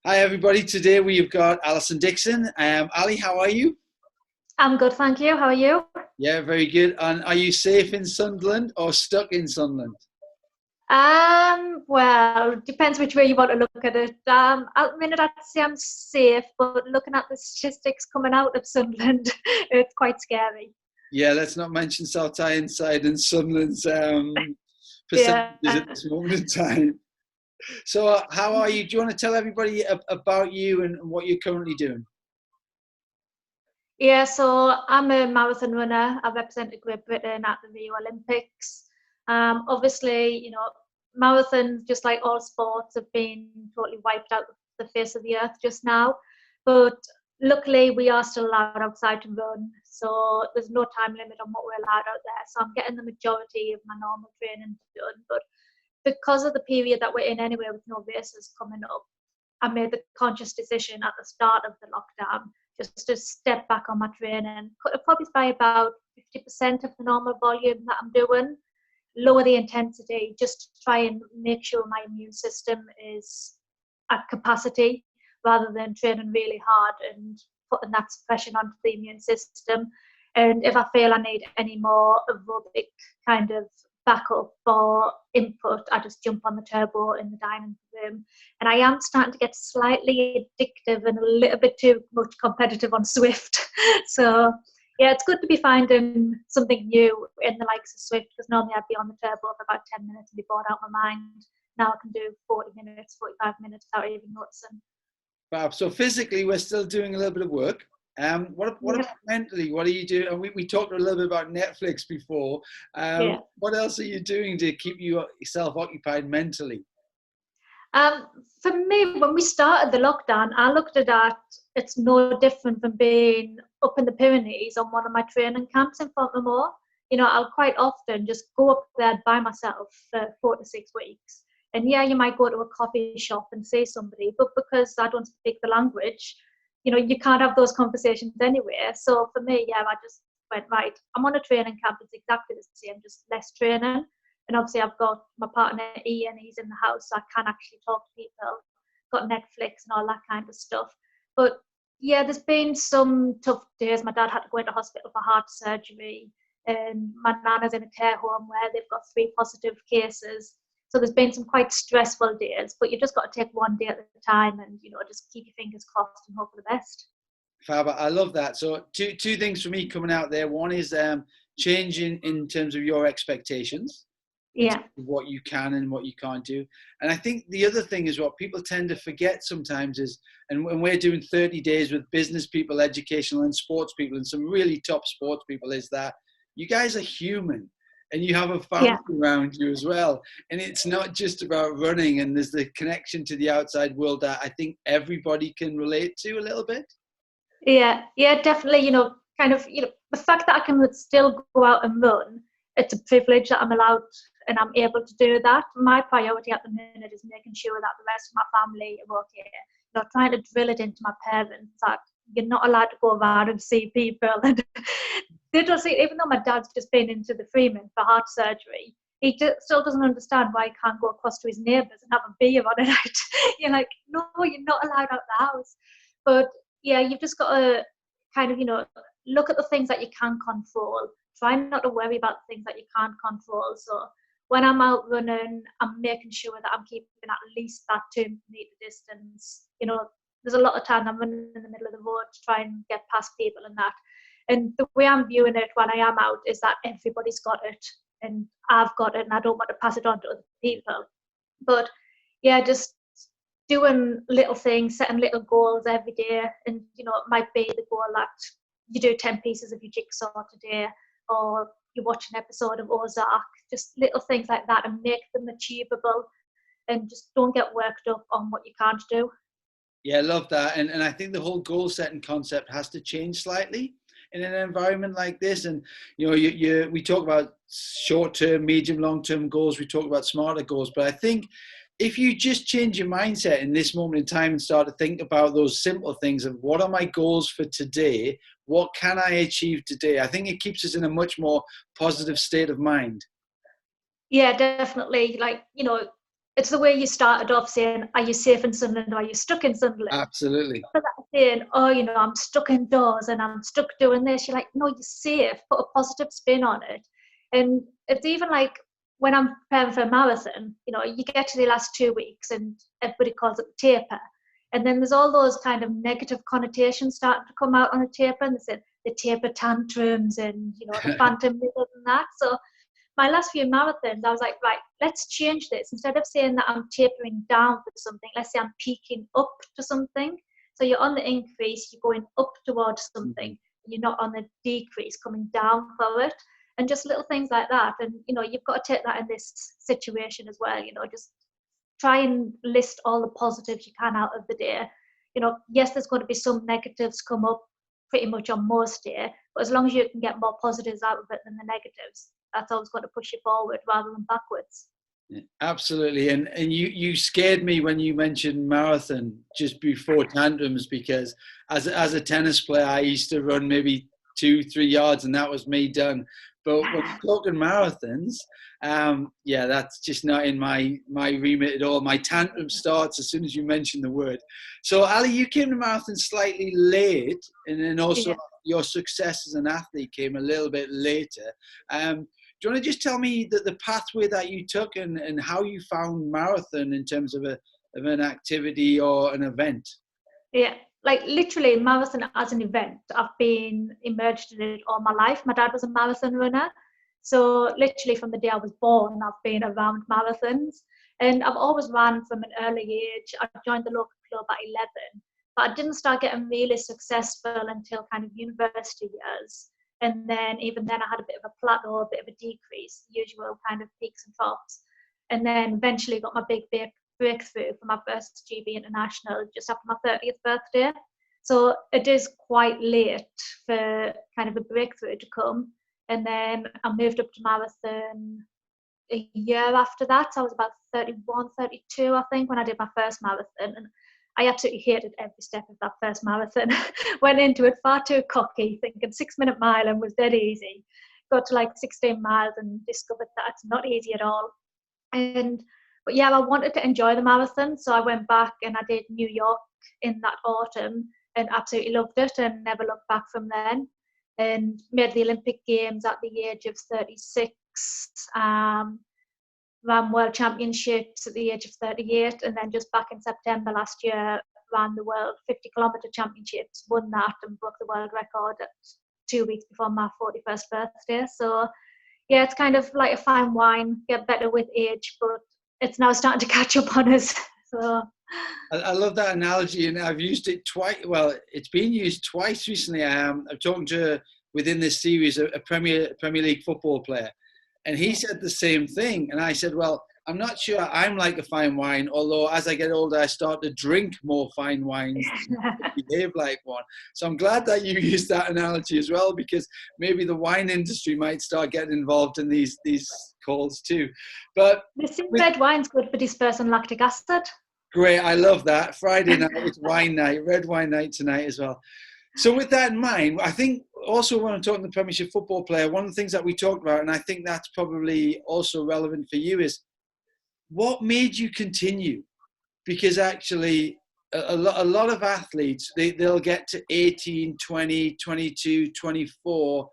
Hi everybody, today we've got Alison Dixon. Ali, how are you? I'm good, thank you. How are you? Yeah, very good. And are you safe in Sunderland or stuck in Sunderland? Well, depends which way you want to look at it. At the minute, I'd say I'm safe, but looking at the statistics coming out of Sunderland, it's quite scary. Yeah, let's not mention South Tyneside and Sunderland's Yeah. percentages at this moment in time. So how are you? Do you want to tell everybody about you and what you're currently doing? Yeah, so I'm a marathon runner. I represented Great Britain at the Rio Olympics. Obviously, marathons, just like all sports, have been totally wiped out of the face of the earth just now. But luckily, we are still allowed outside to run. So there's no time limit on what we're allowed out there. So I'm getting the majority of my normal training done. But because of the period that we're in anyway, with no races coming up, I made the conscious decision at the start of the lockdown just to step back on my training, cut it probably by about 50% of the normal volume that I'm doing, lower the intensity, just to try and make sure my immune system is at capacity rather than training really hard and putting that suppression onto the immune system. And if I feel I need any more aerobic kind of backup or input, I just jump on the turbo in the dining room. And I am starting to get slightly addictive and a little bit too much competitive on Swift. So yeah, it's good to be finding something new in the likes of Swift, because normally I'd be on the turbo for about 10 minutes and be bored out my mind. Now I can do 40 minutes, 45 minutes without even noticing. Fab. So physically, we're still doing a little bit of work. What Yeah. about mentally? What are you doing? And we talked a little bit about Netflix before. Yeah. What else are you doing to keep yourself occupied mentally? Um, for me, when we started the lockdown, I looked at that. It's no different from being up in the Pyrenees on one of my training camps in Fontmore. I'll quite often just go up there by myself for 4 to 6 weeks. And yeah, you might go to a coffee shop and see somebody, but because I don't speak the language, you can't have those conversations anywhere. So for me, yeah, I just went, right, I'm on a training camp. It's exactly the same, just less training. And obviously, I've got my partner Ian, he's in the house, so I can actually talk to people. Got Netflix and all that kind of stuff. But yeah, there's been some tough days. My dad had to go into hospital for heart surgery, and my nana's in a care home where they've got 3 positive cases. So there's been some quite stressful days, but you just got to take one day at a time and, just keep your fingers crossed and hope for the best. Fab, I love that. So two things for me coming out there. One is changing in terms of your expectations, in terms Yeah. of what you can and what you can't do. And I think the other thing is what people tend to forget sometimes is, and when we're doing 30 days with business people, educational and sports people, and some really top sports people, is that you guys are human and you have a family Yeah. around you as well. And it's not just about running, and there's the connection to the outside world that I think everybody can relate to a little bit. Yeah, yeah, definitely. Kind of, the fact that I can still go out and run, it's a privilege that I'm allowed and I'm able to do that. My priority at the minute is making sure that the rest of my family are okay. Trying to drill it into my parents that you're not allowed to go around and see people. And they don't see, even though my dad's just been into the Freeman for heart surgery, he still doesn't understand why he can't go across to his neighbours and have a beer on a night. You're like, no, you're not allowed out the house. But yeah, you've just got to kind of, look at the things that you can control. Try not to worry about the things that you can't control. So when I'm out running, I'm making sure that I'm keeping at least that 2 meter distance. There's a lot of time I'm running in the middle of the road to try and get past people and that. And the way I'm viewing it when I am out is that everybody's got it and I've got it and I don't want to pass it on to other people. But yeah, just doing little things, setting little goals every day. And, it might be the goal that you do 10 pieces of your jigsaw today, or you watch an episode of Ozark, just little things like that, and make them achievable and just don't get worked up on what you can't do. Yeah, I love that. And I think the whole goal setting concept has to change slightly in an environment like this. And, we talk about short term, medium, long term goals. We talk about smarter goals. But I think if you just change your mindset in this moment in time and start to think about those simple things of what are my goals for today? What can I achieve today? I think it keeps us in a much more positive state of mind. Yeah, definitely. Like, it's the way you started off saying, are you safe in Sunderland or are you stuck in Sunderland? Absolutely. But that saying, oh, you know, I'm stuck indoors and I'm stuck doing this. You're like, no, you're safe. Put a positive spin on it. And it's even like when I'm preparing for a marathon, you know, you get to the last 2 weeks and everybody calls it the taper. And then there's all those kind of negative connotations starting to come out on a taper, and they said the taper tantrums and, you know, the phantom limb and that. So my last few marathons, I was like, right, let's change this. Instead of saying that I'm tapering down for something, let's say I'm peaking up to something. So you're on the increase, you're going up towards something. You're not on the decrease, coming down for it. And just little things like that. And, you know, you've got to take that in this situation as well. You know, just try and list all the positives you can out of the day. You know, yes, there's going to be some negatives come up pretty much on most day, but as long as you can get more positives out of it than the negatives, that's always going to push you forward rather than backwards. Yeah, absolutely. And you scared me when you mentioned marathon just before tantrums, because as a tennis player, I used to run maybe 2-3 yards and that was me done. But when you're talking marathons, yeah, that's just not in my remit at all. My tantrum starts as soon as you mention the word. So, Ali, you came to marathon slightly late, and then also your success as an athlete came a little bit later. Do you want to just tell me the pathway that you took and how you found marathon in terms of an activity or an event? Yeah, like literally marathon as an event, I've been immersed in it all my life. My dad was a marathon runner. So literally from the day I was born, I've been around marathons. And I've always ran from an early age. I joined the local club at 11, but I didn't start getting really successful until kind of university years. And then even then I had a bit of a plateau, a bit of a decrease, usual kind of peaks and troughs. And then eventually got my big breakthrough for my first GB International just after my 30th birthday. So it is quite late for kind of a breakthrough to come. And then I moved up to marathon a year after that. So I was about 31, 32, I think, when I did my first marathon. And I absolutely hated every step of that first marathon. Went into it far too cocky, thinking 6-minute mile and was dead easy. Got to like 16 miles and discovered that it's not easy at all. But yeah, I wanted to enjoy the marathon. So I went back and I did New York in that autumn and absolutely loved it and never looked back from then. And made the Olympic Games at the age of 36. Ran World Championships at the age of 38, and then just back in September last year ran the World 50-kilometre Championships, won that and broke the world record at 2 weeks before my 41st birthday. So yeah, it's kind of like a fine wine, get better with age, but it's now starting to catch up on us. So I love that analogy, and I've used it twice. Well, it's been used twice recently. I'm talking to, within this series, a Premier League football player, and he said the same thing. And I said, well, I'm not sure I'm like a fine wine, although as I get older, I start to drink more fine wines and behave like one. So I'm glad that you used that analogy as well, because maybe the wine industry might start getting involved in these calls too. But red wine's good for dispersing lactic acid. Great, I love that. Friday night, it's wine night, red wine night tonight as well. So with that in mind, I think also when I'm talking to the Premiership football player, one of the things that we talked about, and I think that's probably also relevant for you, is what made you continue? Because actually a lot of athletes, they'll get to 18, 20, 22, 24,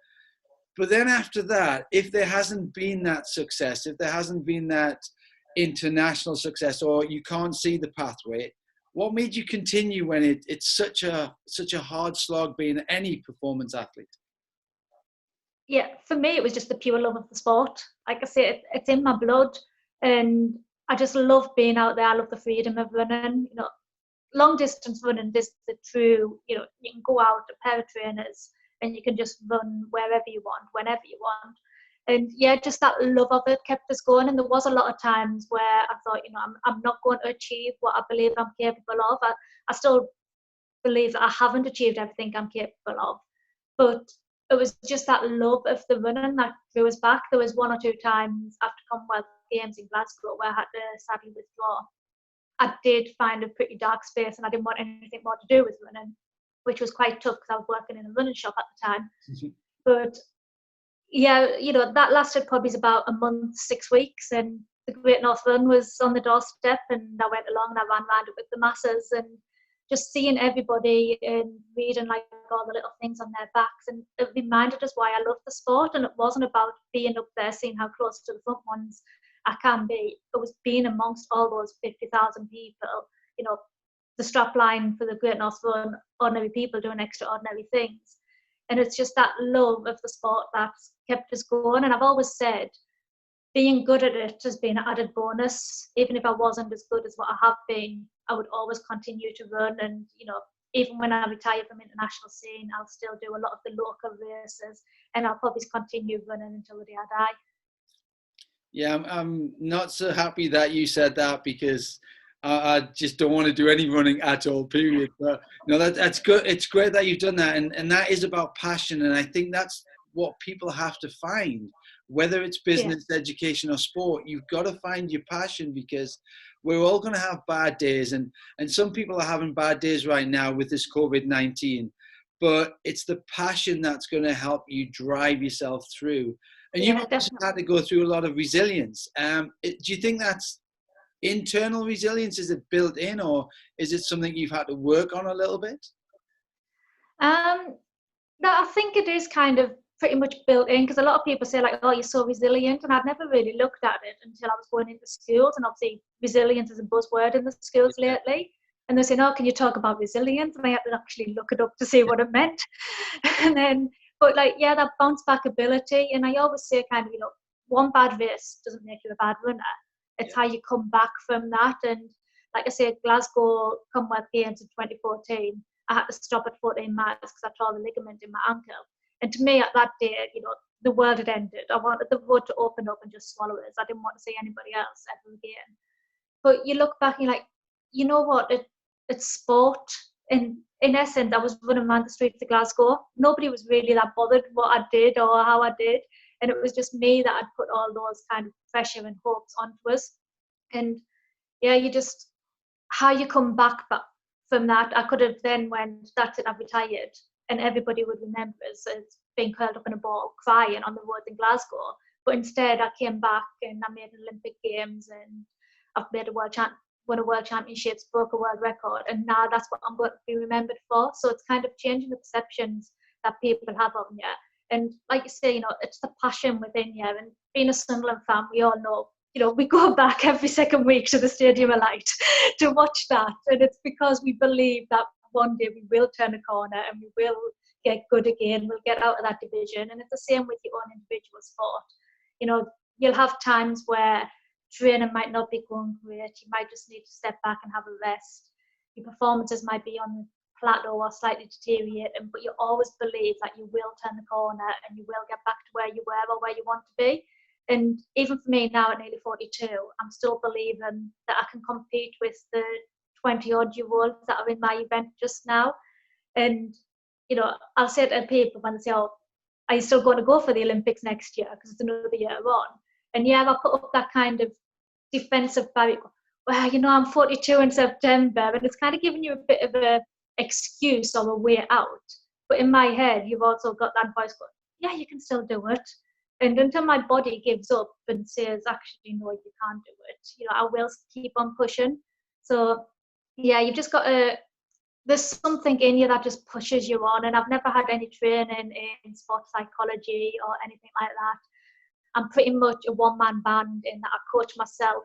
but then after that, if there hasn't been that success, if there hasn't been that international success, or you can't see the pathway, what made you continue when it's such a hard slog being any performance athlete? Yeah, for me it was just the pure love of the sport. Like I say, it's in my blood, and I just love being out there. I love the freedom of running. You know, long distance running is the true, you know, you can go out, a pair of trainers, and you can just run wherever you want, whenever you want. And yeah, just that love of it kept us going. And there was a lot of times where I thought, you know, I'm not going to achieve what I believe I'm capable of. I still believe that I haven't achieved everything I'm capable of. But it was just that love of the running that drew us back. There was 1 or 2 times after Commonwealth Games in Glasgow where I had to sadly withdraw. I did find a pretty dark space and I didn't want anything more to do with running, which was quite tough because I was working in a running shop at the time. But yeah, you know, that lasted probably about a month, 6 weeks, and the Great North Run was on the doorstep, and I went along and I ran around it with the masses, and just seeing everybody and reading like all the little things on their backs, and it reminded us why I love the sport. And it wasn't about being up there, seeing how close to the front ones I can be. It was being amongst all those 50,000 people, you know, the strap line for the Great North Run, ordinary people doing extraordinary things. And it's just that love of the sport that's kept us going. And I've always said, being good at it has been an added bonus. Even if I wasn't as good as what I have been, I would always continue to run. And, you know, even when I retire from international scene, I'll still do a lot of the local races, and I'll probably continue running until the day I die. Yeah, I'm not so happy that you said that, because I just don't want to do any running at all, period. But no, that's good. It's great that you've done that. And that is about passion. And I think that's what people have to find, whether it's business, education or sport. You've got to find your passion, because we're all going to have bad days. And some people are having bad days right now with this COVID-19. But it's the passion that's going to help you drive yourself through. And you've also had to go through a lot of resilience. Do you think that's internal resilience? Is it built in, or is it something you've had to work on a little bit? No, I think it is kind of pretty much built in, because a lot of people say like, oh, you're so resilient, and I've never really looked at it until I was going into schools. And obviously resilience is a buzzword in the schools lately, and they're saying, oh, can you talk about resilience? And I had to actually look it up to see what it meant. And then, but like, yeah, that bounce back ability. And I always say kind of, you know, one bad race doesn't make you a bad runner. It's how you come back from that. And like I say, Glasgow Commonwealth Games in 2014, I had to stop at 14 miles because I tore the ligament in my ankle. And to me, at that day, you know, the world had ended. I wanted the road to open up and just swallow us. I didn't want to see anybody else ever again. But you look back and you're like, you know what? It's sport. In essence, I was running around the streets of Glasgow. Nobody was really that bothered what I did or how I did. And it was just me that had put all those kind of pressure and hopes onto us. And yeah, you just, how you come back from that. I could have then went, that's it, I've retired. And everybody would remember us as being curled up in a ball, crying on the roads in Glasgow. But instead, I came back and I made Olympic Games, and I've made won a world championships, broke a world record, and now that's what I'm going to be remembered for. So it's kind of changing the perceptions that people have of you. And like you say, you know, it's the passion within you. And being a Sunderland fan, we all know, you know, we go back every second week to the Stadium of Light to watch that. And it's because we believe that one day we will turn a corner and we will get good again. We'll get out of that division. And it's the same with your own individual sport. You know, you'll have times where training might not be going great. You might just need to step back and have a rest. Your performances might be on plateau or slightly deteriorating, but you always believe that you will turn the corner and you will get back to where you were or where you want to be. And even for me now at nearly 42, I'm still believing that I can compete with the 20-odd-year-olds that are in my event just now. And, you know, I'll say to people when they say, oh, are you still going to go for the Olympics next year? Because it's another year on. And yeah, I'll put up that kind of defensive barrier. Well, you know, I'm 42 in September, and it's kind of giving you a bit of a excuse or a way out. But in my head, you've also got that voice going, yeah, you can still do it. And until my body gives up and says, actually, no, you can't do it, you know, I will keep on pushing. So yeah, you've just got to, there's something in you that just pushes you on. And I've never had any training in sports psychology or anything like that. I'm pretty much a one-man band in that I coach myself.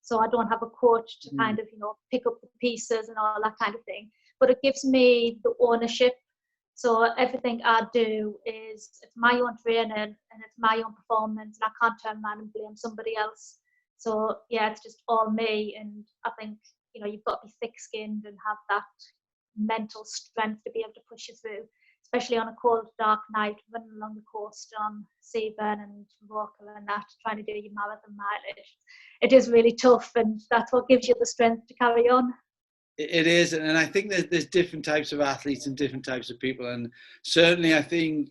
So I don't have a coach to kind of, you know, pick up the pieces and all that kind of thing. But it gives me the ownership. So everything I do is, it's my own training and it's my own performance, and I can't turn around and blame somebody else. So yeah, it's just all me. And I think, you know, you've got to be thick-skinned and have that mental strength to be able to push you through, especially on a cold, dark night, running along the coast on Seaburn and Rockall and that, trying to do your marathon mileage. It is really tough, and that's what gives you the strength to carry on. It is, and I think there's different types of athletes and different types of people, and certainly I think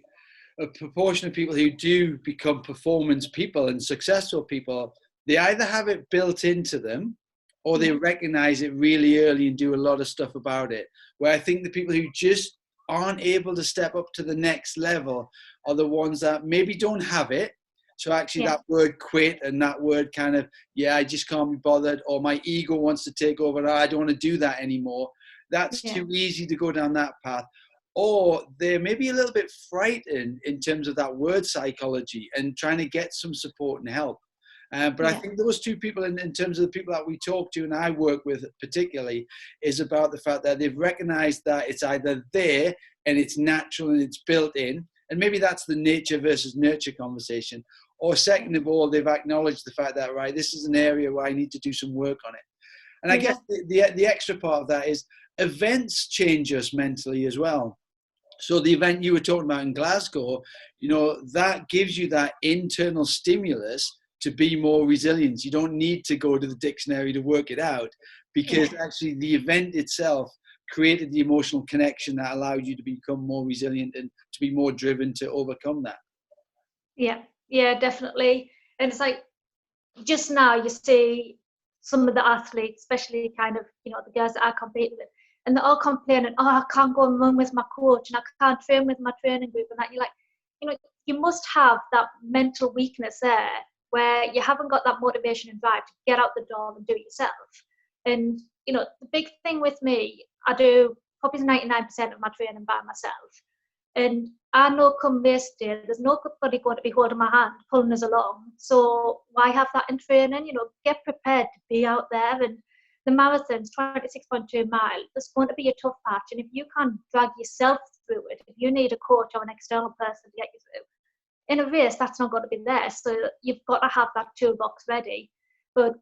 a proportion of people who do become performance people and successful people, they either have it built into them or they recognize it really early and do a lot of stuff about it. Where I think the people who just aren't able to step up to the next level are the ones that maybe don't have it. So actually that word quit and that word kind of, I just can't be bothered, or my ego wants to take over, I don't want to do that anymore. That's too easy to go down that path. Or they're maybe a little bit frightened in terms of that word psychology and trying to get some support and help. But I think those two people, in terms of the people that we talk to and I work with particularly, is about the fact that they've recognized that it's either there and it's natural and it's built in, and maybe that's the nature versus nurture conversation. Or second of all, they've acknowledged the fact that, right, this is an area where I need to do some work on it. And I guess the extra part of that is events change us mentally as well. So the event you were talking about in Glasgow, that gives you that internal stimulus to be more resilient. You don't need to go to the dictionary to work it out, because actually the event itself created the emotional connection that allowed you to become more resilient and to be more driven to overcome that. Yeah, definitely. And it's like, just now you see some of the athletes, especially kind of, the girls that I compete with, and they're all complaining, I can't go and run with my coach and I can't train with my training group. And that you're like, you must have that mental weakness there where you haven't got that motivation and drive to get out the door and do it yourself. And, the big thing with me, I do probably 99% of my training by myself. And I know come race day, there's nobody going to be holding my hand, pulling us along. So why have that in training? Get prepared to be out there. And the marathon's 26.2 miles. There's going to be a tough patch. And if you can't drag yourself through it, if you need a coach or an external person to get you through, in a race, that's not going to be there. So you've got to have that toolbox ready. But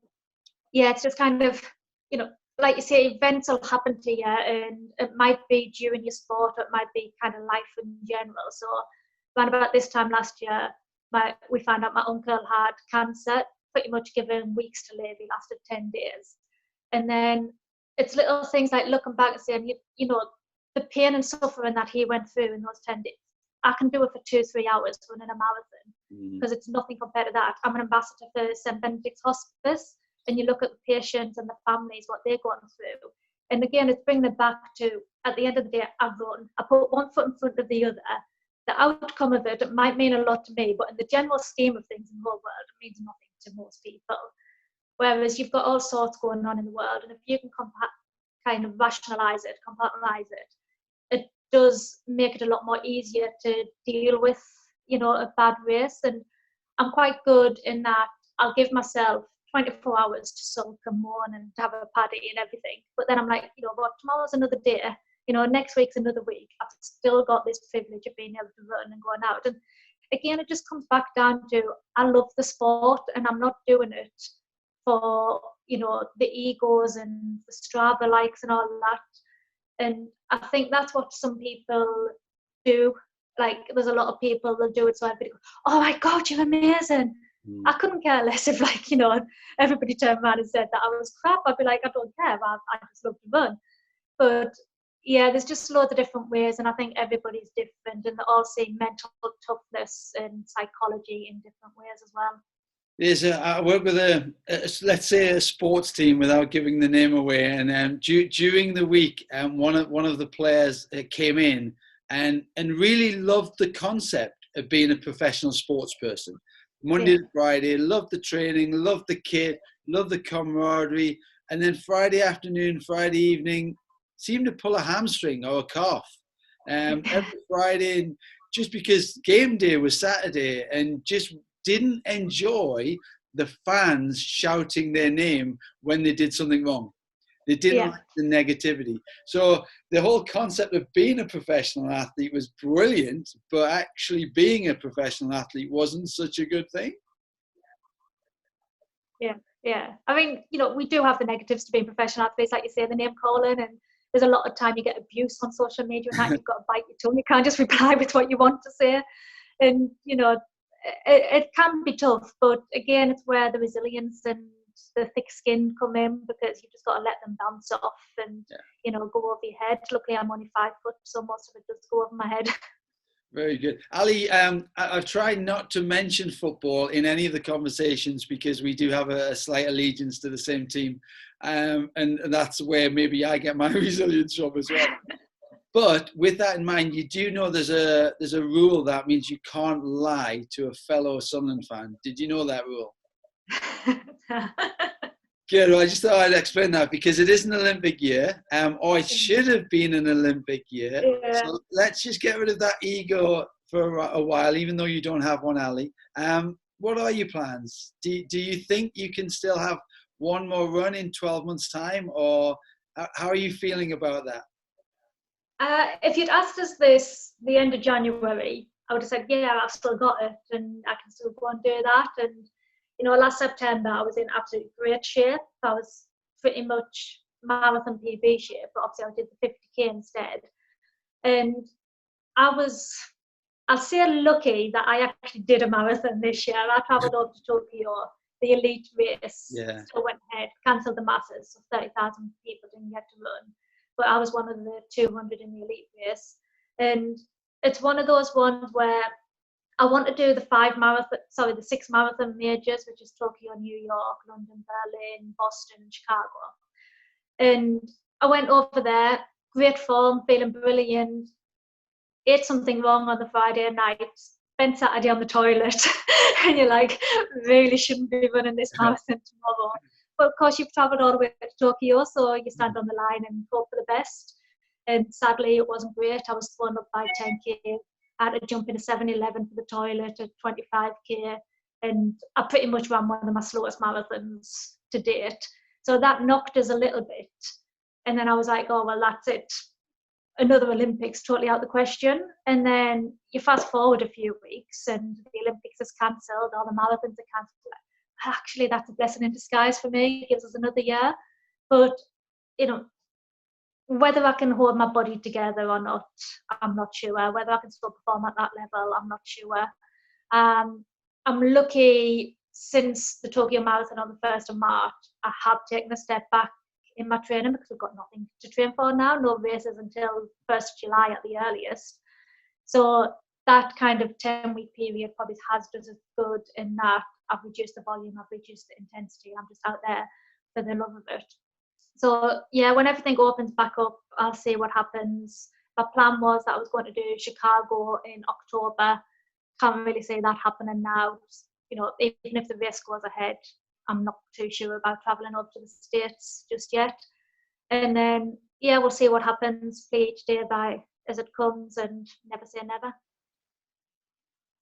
it's just kind of, like you say, events will happen to you, and it might be during your sport, or it might be kind of life in general. So around about this time last year, we found out my uncle had cancer, pretty much given weeks to live. He lasted 10 days. And then it's little things like looking back and saying, the pain and suffering that he went through in those 10 days, I can do it for 2-3 hours running a marathon, because it's nothing compared to that. I'm an ambassador for St. Benedict's Hospice, and you look at the patients and the families, what they're going through. And again, it's bringing it back to, at the end of the day, I run. I put one foot in front of the other. The outcome of it might mean a lot to me, but in the general scheme of things in the whole world, it means nothing to most people. Whereas you've got all sorts going on in the world, and if you can kind of rationalise it, compartmentalise it, it does make it a lot more easier to deal with, a bad race. And I'm quite good in that I'll give myself 24 hours to sulk and mourn and have a paddy and everything. But then I'm like, tomorrow's another day, next week's another week. I've still got this privilege of being able to run and going out. And again, it just comes back down to, I love the sport, and I'm not doing it for, the egos and the Strava likes and all that. And I think that's what some people do. Like, there's a lot of people that do it so everybody goes, oh my God, you're amazing. I couldn't care less if, everybody turned around and said that I was crap. I'd be like, I don't care, I just love to run. But there's just loads of different ways, and I think everybody's different, and they're all seeing mental toughness and psychology in different ways as well. I work with let's say a sports team without giving the name away, and during the week, one of the players came in and really loved the concept of being a professional sports person. Monday to Friday, loved the training, loved the kit, loved the camaraderie, and then Friday afternoon, Friday evening, seemed to pull a hamstring or a calf every Friday, and just because game day was Saturday, and just didn't enjoy the fans shouting their name when they did something wrong. They didn't like the negativity. So the whole concept of being a professional athlete was brilliant, but actually being a professional athlete wasn't such a good thing. Yeah. I mean, we do have the negatives to being professional athletes, like you say, the name calling, and there's a lot of time you get abuse on social media, and that you've got to bite your tongue. You can't just reply with what you want to say. And, it can be tough, but again, it's where the resilience and the thick skin come in, because you've just got to let them bounce off and go over your head. Luckily, I'm only 5 foot, so most of it does go over my head. Very good. Ali, I've tried not to mention football in any of the conversations, because we do have a slight allegiance to the same team, and that's where maybe I get my resilience from as well. But with that in mind, you do know there's a rule that means you can't lie to a fellow Sunderland fan. Did you know that rule? Good. Well, I just thought I'd explain that because it is an Olympic year, or it should have been an Olympic year. Yeah. So let's just get rid of that ego for a while, even though you don't have one, Ali. What are your plans? Do you think you can still have one more run in 12 months' time, or how are you feeling about that? If you'd asked us this the end of January, I would have said, yeah, I've still got it and I can still go and do that. And, you know, last September, I was in absolutely great shape. I was pretty much marathon PB shape, but obviously I did the 50K instead. And I'll say lucky that I actually did a marathon this year. I travelled over to Tokyo, the elite race, still went ahead, cancelled the masses, so 30,000 people didn't get to run. But I was one of the 200 in the elite race. And it's one of those ones where I want to do the 6 marathon majors, which is Tokyo, New York, London, Berlin, Boston, Chicago. And I went over there, great form, feeling brilliant, ate something wrong on the Friday night, spent Saturday on the toilet, and you're like, really shouldn't be running this marathon tomorrow. But of course, you've travelled all the way to Tokyo, so you stand on the line and hope for the best. And sadly, it wasn't great. I was thrown up by 10K. I had to jump in a 7-Eleven for the toilet at 25K. And I pretty much ran one of my slowest marathons to date. So that knocked us a little bit. And then I was like, oh, well, that's it. Another Olympics, totally out the question. And then you fast forward a few weeks and the Olympics is cancelled, all the marathons are cancelled. Actually, that's a blessing in disguise for me. It gives us another year. But, you know, whether I can hold my body together or not, I'm not sure. Whether I can still perform at that level, I'm not sure. I'm lucky since the Tokyo Marathon on the 1st of March, I have taken a step back in my training because we've got nothing to train for now. No races until 1st of July at the earliest. So that kind of 10-week period probably has done us good in that I've reduced the volume, I've reduced the intensity. I'm just out there for the love of it. So yeah, when everything opens back up, I'll see what happens. My plan was that I was going to do Chicago in October. Can't really see that happening now. You know, even if the race goes ahead, I'm not too sure about travelling up to the States just yet. And then, yeah, we'll see what happens. Play each day by as it comes and never say never.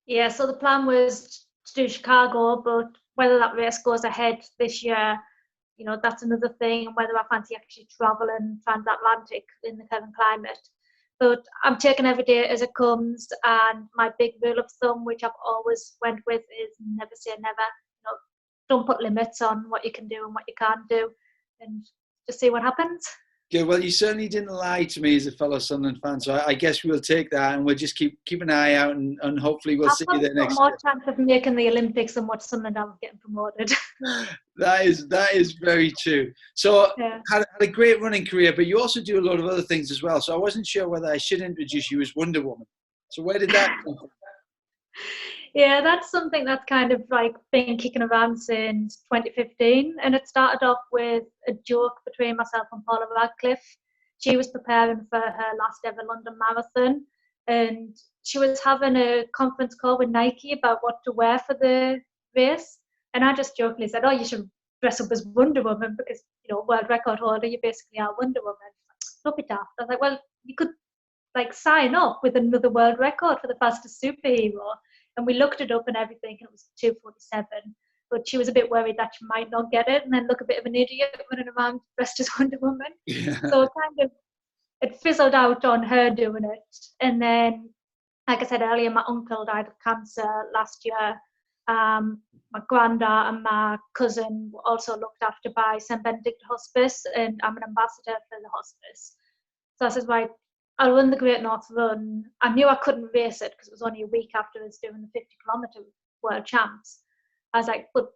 Yeah, so the plan was to do Chicago, but whether that race goes ahead this year, you know, that's another thing, and whether I fancy actually travelling transatlantic in the current climate. But I'm taking every day as it comes, and my big rule of thumb, which I've always went with, is never say never. You know, don't put limits on what you can do and what you can't do, and just see what happens. Good. Well, you certainly didn't lie to me as a fellow Sunderland fan, so I guess we'll take that and we'll just keep an eye out and hopefully we'll see you there next year. I've got more chance of making the Olympics than what Sunderland are getting promoted. That is very true. So had a great running career, but you also do a lot of other things as well. So I wasn't sure whether I should introduce you as Wonder Woman. So where did that come from? Yeah, that's something that's kind of like been kicking around since 2015. And it started off with a joke between myself and Paula Radcliffe. She was preparing for her last ever London Marathon. And she was having a conference call with Nike about what to wear for the race. And I just jokingly said, oh, you should dress up as Wonder Woman because, you know, world record holder, you basically are Wonder Woman. Don't be daft. I was like, well, you could like sign up with another world record for the fastest superhero. And we looked it up and everything, and it was 2:47. But she was a bit worried that she might not get it and then look a bit of an idiot running around dressed as Wonder Woman. Yeah. So it fizzled out on her doing it. And then, like I said earlier, my uncle died of cancer last year. My granddad and my cousin were also looked after by St. Benedict Hospice, and I'm an ambassador for the hospice. So I said, right, I'll run the Great North Run. I knew I couldn't race it because it was only a week after I was doing the 50-kilometre World Champs. I was like, but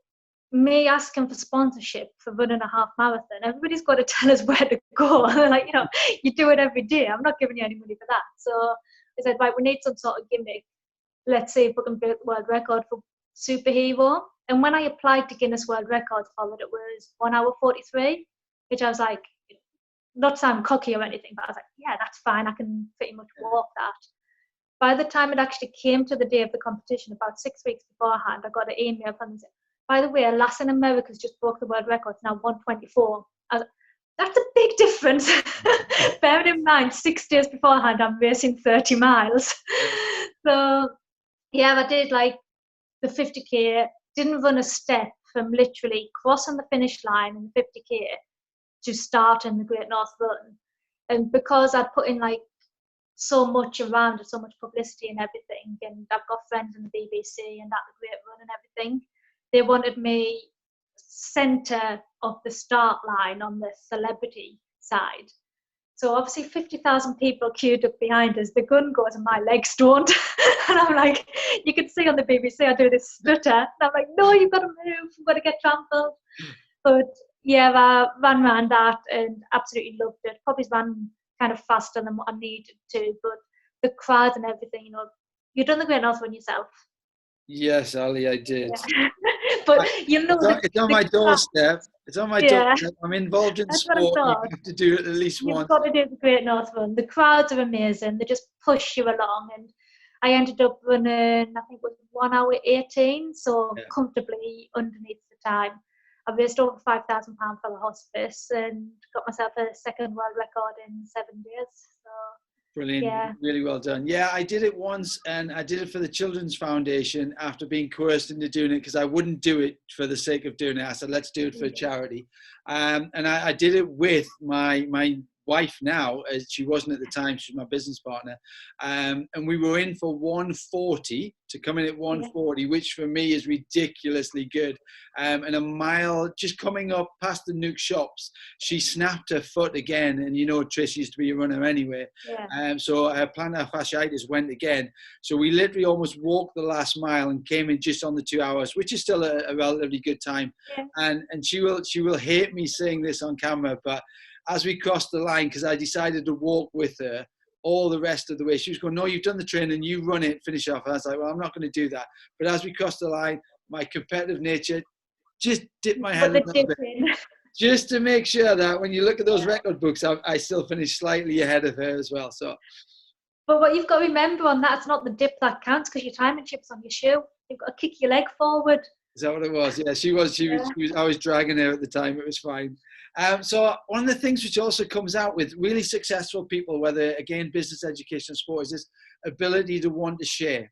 me asking for sponsorship for running a half marathon, everybody's got to tell us where to go. Like, you know, you do it every day. I'm not giving you any money for that. So I said, right, we need some sort of gimmick. Let's see if we can break the world record for superhero. And when I applied to Guinness World Records for it, it was 1 hour 43, which I was like, not sound cocky or anything, but I was like, yeah, that's fine. I can pretty much walk that. By the time it actually came to the day of the competition, about 6 weeks beforehand, I got an email from them saying, by the way, a lass in America's just broke the world record. It's now 124. I was like, that's a big difference. Bearing in mind, 6 days beforehand, I'm racing 30 miles. So, yeah, I did like the 50K, didn't run a step from literally crossing the finish line in the 50K to start in the Great North Run. And because I put in like so much around it, so much publicity and everything, and I've got friends in the BBC and at the Great Run and everything, they wanted me centre of the start line on the celebrity side. So obviously 50,000 people queued up behind us. The gun goes and my legs don't. And I'm like, you can see on the BBC I do this stutter. And I'm like, no, you've got to move. You've got to get trampled. But yeah, I ran around that and absolutely loved it. Probably ran kind of faster than what I needed to. But the crowd and everything, you know, you've done the Great North Run yourself. Yes, Ali, I did. Yeah. But you know, it's on my doorstep. It's on my doorstep. I'm involved in That's what I sport. You thought. have to do it at least You've once. got to do the Great North Run. The crowds are amazing. They just push you along. And I ended up running, I think it was 1 hour 18, so comfortably underneath the time. I raised over £5,000 for the Hospice and got myself a second world record in 7 days. So, brilliant. Yeah. Really well done. Yeah, I did it once, and I did it for the Children's Foundation after being coerced into doing it because I wouldn't do it for the sake of doing it. I said, let's do it for charity. And I did it with my wife now, as she wasn't at the time, she was my business partner. And we were in for 140 to come in at 140, which for me is ridiculously good. And a mile just coming up past the Nuke shops, she snapped her foot again. And you know, Trish used to be a runner anyway. So her plantar fasciitis went again. So we literally almost walked the last mile and came in just on the 2 hours, which is still a relatively good time. And she will hate me saying this on camera, but as we crossed the line, because I decided to walk with her all the rest of the way, she was going, no, you've done the training, you run it, finish off. And I was like, well, I'm not going to do that. But as we crossed the line, my competitive nature just dipped my head a little bit, just to make sure that when you look at those record books, I still finished slightly ahead of her as well. So, but what you've got to remember on that, it's not the dip that counts, because your timing chip's on your shoe. You've got to kick your leg forward. Is that what it was? Yeah, she was. I was dragging her at the time. It was fine. So one of the things which also comes out with really successful people, whether again business, education, sport, is this ability to want to share,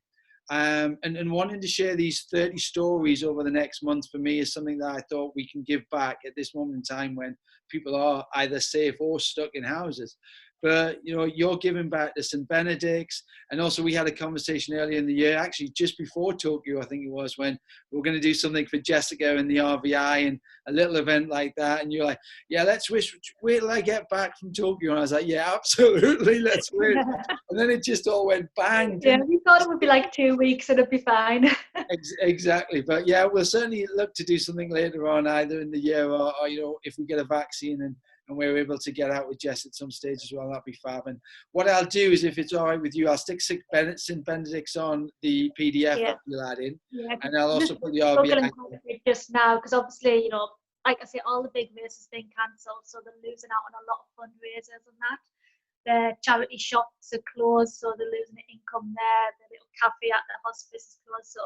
and wanting to share these 30 stories over the next month for me is something that I thought we can give back at this moment in time when people are either safe or stuck in houses. But, you know, you're giving back to St. Benedict's. And also we had a conversation earlier in the year, actually just before Tokyo, I think it was, when we were going to do something for Jessica in the RVI and a little event like that. And you're like, yeah, let's wait till I get back from Tokyo. And I was like, yeah, absolutely, let's wait. And then it just all went bang. Yeah, we thought it would be like 2 weeks and it'd be fine. Exactly. But yeah, we'll certainly look to do something later on, either in the year or you know, if we get a vaccine and we're able to get out with Jess at some stage as well, that'd be fab. And what I'll do is, if it's all right with you, I'll stick St. Benedict's on the PDF that we'll add in. And I'll also put the RBI. Just now, because obviously, you know, like I say, all the big races being cancelled, so they're losing out on a lot of fundraisers and that. The charity shops are closed, so they're losing income there. The little cafe at the Hospice is closed. So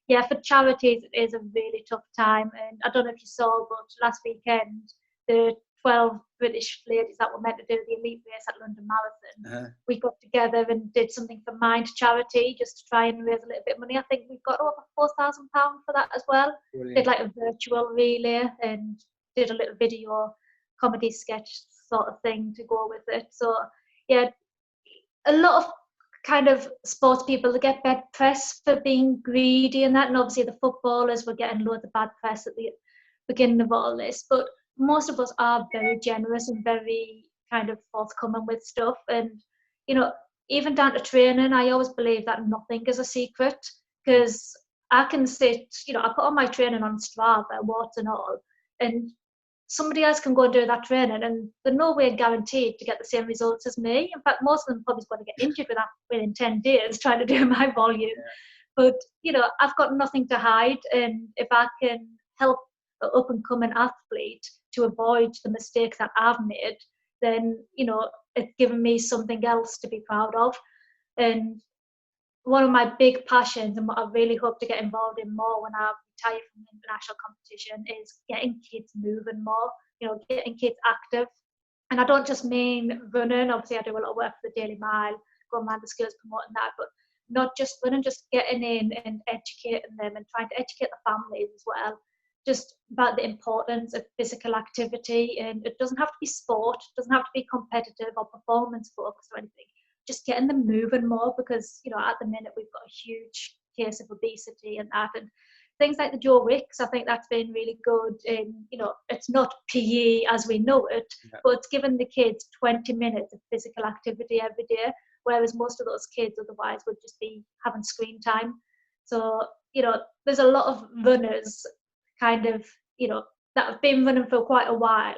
yeah, for charities, it is a really tough time. And I don't know if you saw, but last weekend, the 12 British ladies that were meant to do the elite race at London Marathon, we got together and did something for Mind charity just to try and raise a little bit of money. I think we've got over £4,000 for that as well. Brilliant. Did like a virtual relay and did a little video comedy sketch sort of thing to go with it. So yeah, a lot of kind of sports people, they get bad press for being greedy and that, and obviously the footballers were getting loads of bad press at the beginning of all this, but most of us are very generous and very kind of forthcoming with stuff. And, you know, even down to training, I always believe that nothing is a secret, because I can sit, you know, I put all my training on Strava, watts and all, and somebody else can go and do that training and they're no way guaranteed to get the same results as me. In fact, most of them probably going to get injured with that within 10 days trying to do my volume. But, you know, I've got nothing to hide, and if I can help an up-and-coming athlete to avoid the mistakes that I've made, then, it's given me something else to be proud of. And one of my big passions, and what I really hope to get involved in more when I retire from international competition, is getting kids moving more, getting kids active. And I don't just mean running. Obviously, I do a lot of work for the Daily Mile, going around the schools promoting that, but not just running, just getting in and educating them and trying to educate the families as well, just about the importance of physical activity. And it doesn't have to be sport, it doesn't have to be competitive or performance focused or anything. Just getting them moving more, because at the minute we've got a huge case of obesity and that, and things like the Joe Wicks. I think that's been really good. In it's not PE as we know it, but it's given the kids 20 minutes of physical activity every day, whereas most of those kids otherwise would just be having screen time. So there's a lot of runners kind of that have been running for quite a while.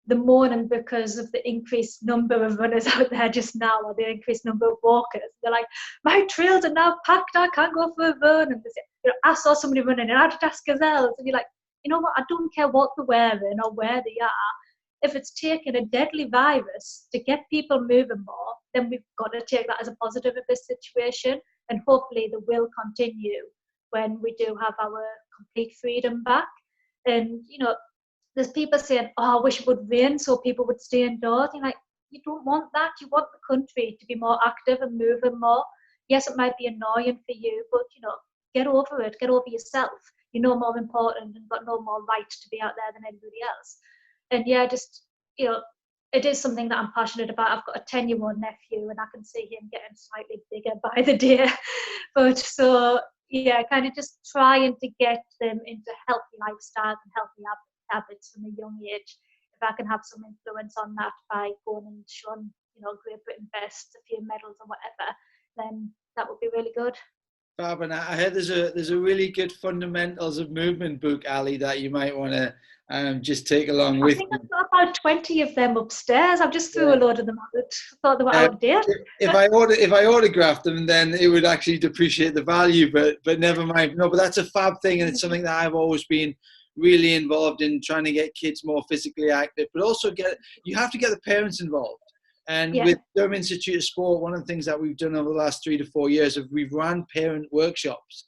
The mourning because of the increased number of runners out there just now, or the increased number of walkers. They're like, my trails are now packed, I can't go for a run. And they say, I saw somebody running in Adidas Gazelles. And you're like, you know what, I don't care what they're wearing or where they are. If it's taking a deadly virus to get people moving more, then we've got to take that as a positive of this situation. And hopefully they will continue when we do have our complete freedom back. And, there's people saying, I wish it would rain so people would stay indoors. You're like, you don't want that. You want the country to be more active and moving more. Yes, it might be annoying for you, but, get over it. Get over yourself. You're no more important and got no more right to be out there than anybody else. And yeah, just, it is something that I'm passionate about. I've got a 10-year-old nephew and I can see him getting slightly bigger by the day. But so, yeah, kind of just trying to get them into healthy lifestyles and healthy habits from a young age. If I can have some influence on that by going and showing, Great Britain best, a few medals or whatever, then that would be really good. Fab, and I heard there's a really good fundamentals of movement book, Ali, that you might want to just take along with you. I think I've got about 20 of them upstairs. I've just threw a load of them out. I thought they were outdated. If I autographed them, then it would actually depreciate the value. But never mind. No, but that's a fab thing, and it's something that I've always been really involved in, trying to get kids more physically active, but also you have to get the parents involved. And with Durham Institute of Sport, one of the things that we've done over the last 3 to 4 years is we've run parent workshops,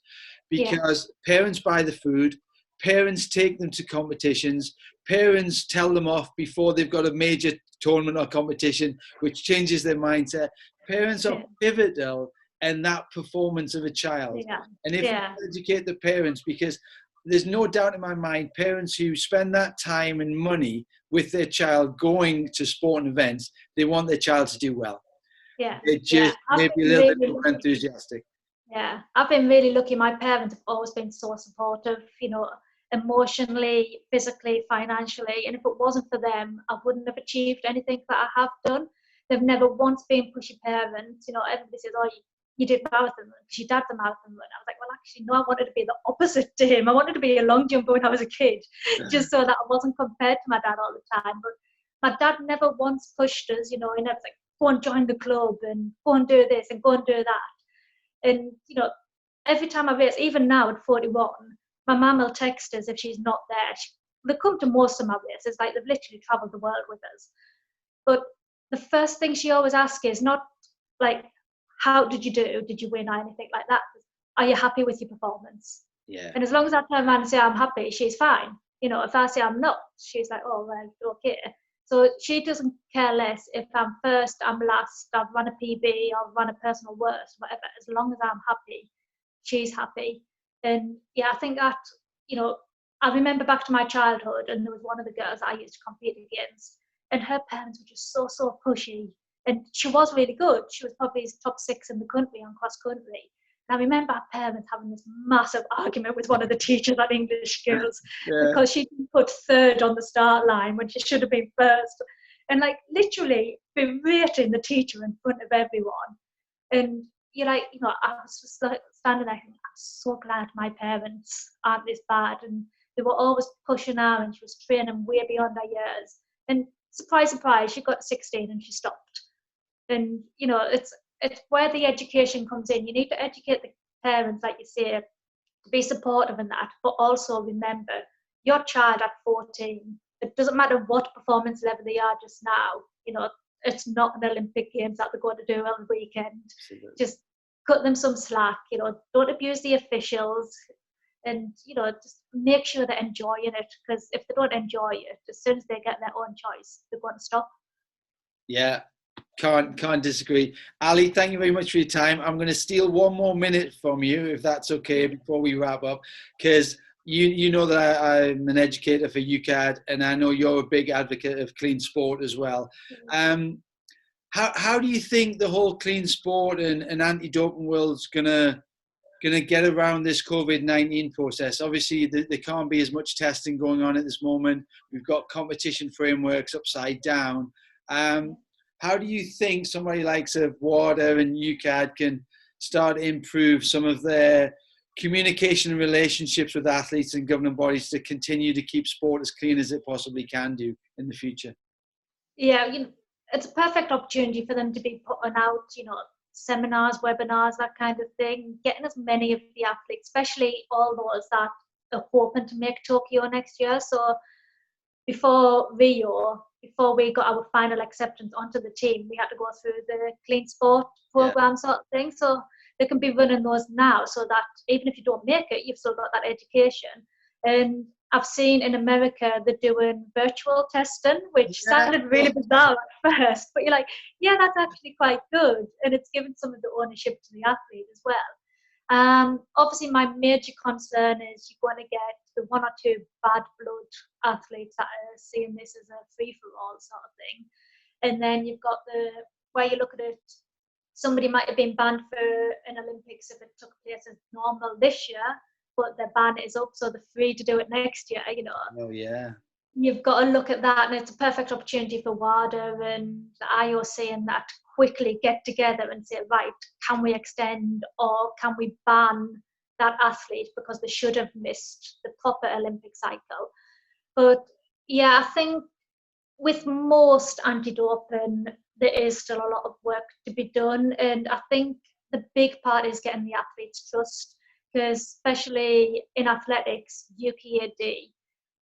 because parents buy the food, parents take them to competitions, parents tell them off before they've got a major tournament or competition, which changes their mindset. Parents are pivotal in that performance of a child. And if you educate the parents, because there's no doubt in my mind, parents who spend that time and money with their child going to sporting events, they want their child to do well. They just maybe a little bit more enthusiastic. Yeah, I've been really lucky. My parents have always been so supportive, emotionally, physically, financially. And if it wasn't for them, I wouldn't have achieved anything that I have done. They've never once been pushy parents. Everybody says, oh, you did marathon run because your dad's a marathon run. I was like, well, actually, no, I wanted to be the opposite to him. I wanted to be a long jumper when I was a kid, just so that I wasn't compared to my dad all the time. But my dad never once pushed us, he never was like, go and join the club and go and do this and go and do that. And, every time I race, even now at 41, my mum will text us if she's not there. They come to most of my races, like they've literally travelled the world with us. But the first thing she always asks is not like, how did you do? Did you win or anything like that? Are you happy with your performance? Yeah. And as long as I turn around and say I'm happy, she's fine. If I say I'm not, she's like, oh, well, okay. So she doesn't care less if I'm first, I'm last, I've run a PB, I've run a personal worst, whatever. As long as I'm happy, she's happy. And yeah, I think that, I remember back to my childhood, and there was one of the girls I used to compete against, and her parents were just so pushy. And she was really good. She was probably top 6 in the country on cross country. And I remember our parents having this massive argument with one of the teachers at English schools because she didn't put 3rd on the start line when she should have been 1st. And literally berating the teacher in front of everyone. And you're like, I was just standing there thinking, I'm so glad my parents aren't this bad. And they were always pushing her, and she was training way beyond her years. And surprise, surprise, she got 16 and she stopped. And, it's where the education comes in. You need to educate the parents, like you say, to be supportive in that, but also remember, your child at 14, it doesn't matter what performance level they are just now, it's not an Olympic Games that they're going to do on the weekend. Absolutely. Just cut them some slack, don't abuse the officials, and, just make sure they're enjoying it, because if they don't enjoy it, as soon as they get their own choice, they're going to stop. Yeah, can't disagree. Ali, thank you very much for your time. I'm going to steal one more minute from you, if that's okay, before we wrap up, because you know that I'm an educator for UCAD, and I know you're a big advocate of clean sport as well. How do you think the whole clean sport and anti-doping world's gonna get around this COVID-19 process? Obviously, there can't be as much testing going on at this moment. We've got competition frameworks upside down. How do you think somebody like WADA and UCAD can start to improve some of their communication and relationships with athletes and governing bodies to continue to keep sport as clean as it possibly can do in the future? Yeah, it's a perfect opportunity for them to be putting out, seminars, webinars, that kind of thing, getting as many of the athletes, especially all those that are hoping to make Tokyo next year. So before Rio, before we got our final acceptance onto the team, we had to go through the clean sport program sort of thing. So they can be running those now, so that even if you don't make it, you've still got that education. And I've seen in America they're doing virtual testing, which sounded really bizarre at first, but you're like, yeah, that's actually quite good, and it's given some of the ownership to the athlete as well. Obviously, my major concern is you're going to get the one or two bad blood athletes that are seeing this as a free-for-all sort of thing, and then you've got where you look at it, somebody might have been banned for an Olympics if it took place as normal this year, but their ban is up, so they're free to do it next year, Oh, yeah. You've got to look at that, and it's a perfect opportunity for WADA and the IOC and that to quickly get together and say, right, can we extend or can we ban that athlete because they should have missed the proper Olympic cycle? But yeah, I think with most anti-doping, there is still a lot of work to be done, and I think the big part is getting the athletes' trust, because especially in athletics, UKAD,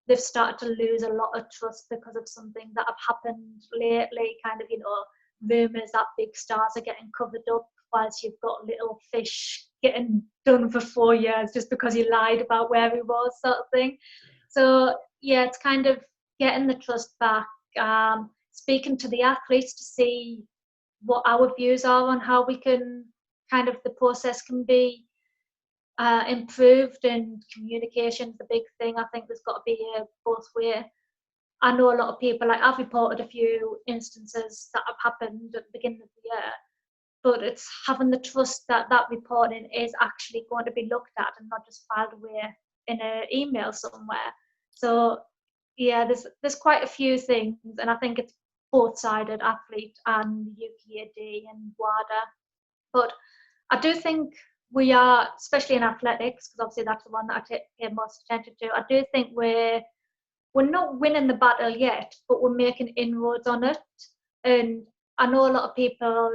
they've started to lose a lot of trust because of something that have happened lately, kind of, rumours that big stars are getting covered up whilst you've got little fish getting done for 4 years just because you lied about where he was, sort of thing. So yeah, it's kind of getting the trust back, speaking to the athletes to see what our views are on how we can the process can be improved, and communication's the big thing. I think there's got to be a both way. I know a lot of people, I've reported a few instances that have happened at the beginning of the year, but it's having the trust that that reporting is actually going to be looked at and not just filed away in an email somewhere. So yeah, there's quite a few things, and I think it's both-sided, athlete and UKAD and WADA. But I do think we are, especially in athletics, because obviously that's the one that I pay most attention to, I do think we're not winning the battle yet, but we're making inroads on it. And I know a lot of people,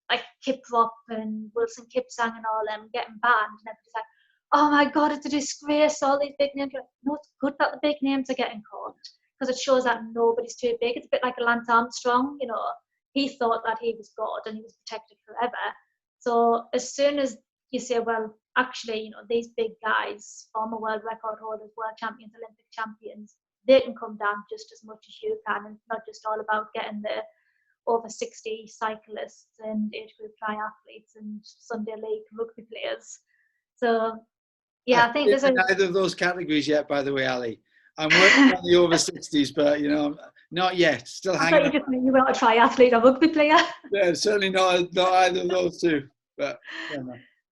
like Kiprop and Wilson Kipsang and all them getting banned, and everybody's like, oh my God, it's a disgrace, all these big names. No, it's good that the big names are getting caught, because it shows that nobody's too big. It's a bit like Lance Armstrong, he thought that he was God and he was protected forever. So as soon as you say, well, actually, these big guys, former world record holders, world champions, Olympic champions, they can come down just as much as you can, and it's not just all about getting the over 60 cyclists and age group triathletes and Sunday League rugby players. So yeah, I think there's neither of those categories yet, by the way, Ali. I'm working on the over 60s, but not yet. Still hanging. I thought you just meant you were a triathlete or rugby player. Yeah, certainly not either of those two. But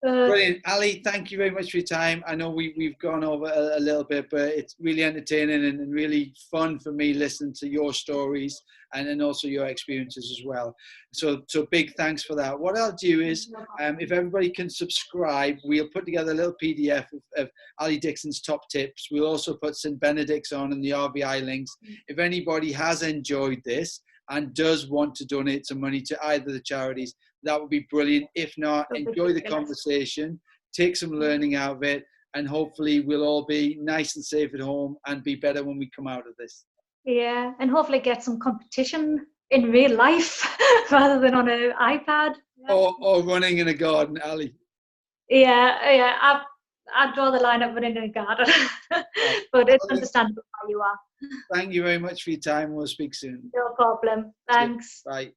brilliant, Ali. Thank you very much for your time. I know we've gone over a little bit, but it's really entertaining and really fun for me listening to your stories and also your experiences as well. So big thanks for that. What I'll do is, if everybody can subscribe, we'll put together a little PDF of Aly Dixon's top tips. We'll also put St. Benedict's on and the RBI links. If anybody has enjoyed this and does want to donate some money to either the charities, that would be brilliant. If not, enjoy the conversation, take some learning out of it, and hopefully we'll all be nice and safe at home and be better when we come out of this. Yeah, and hopefully get some competition in real life rather than on an iPad. Yeah. Or running in a garden, Ali. Yeah. I'd draw the line at running in a garden, but it's understandable how you are. Thank you very much for your time. We'll speak soon. No problem. Thanks. Bye.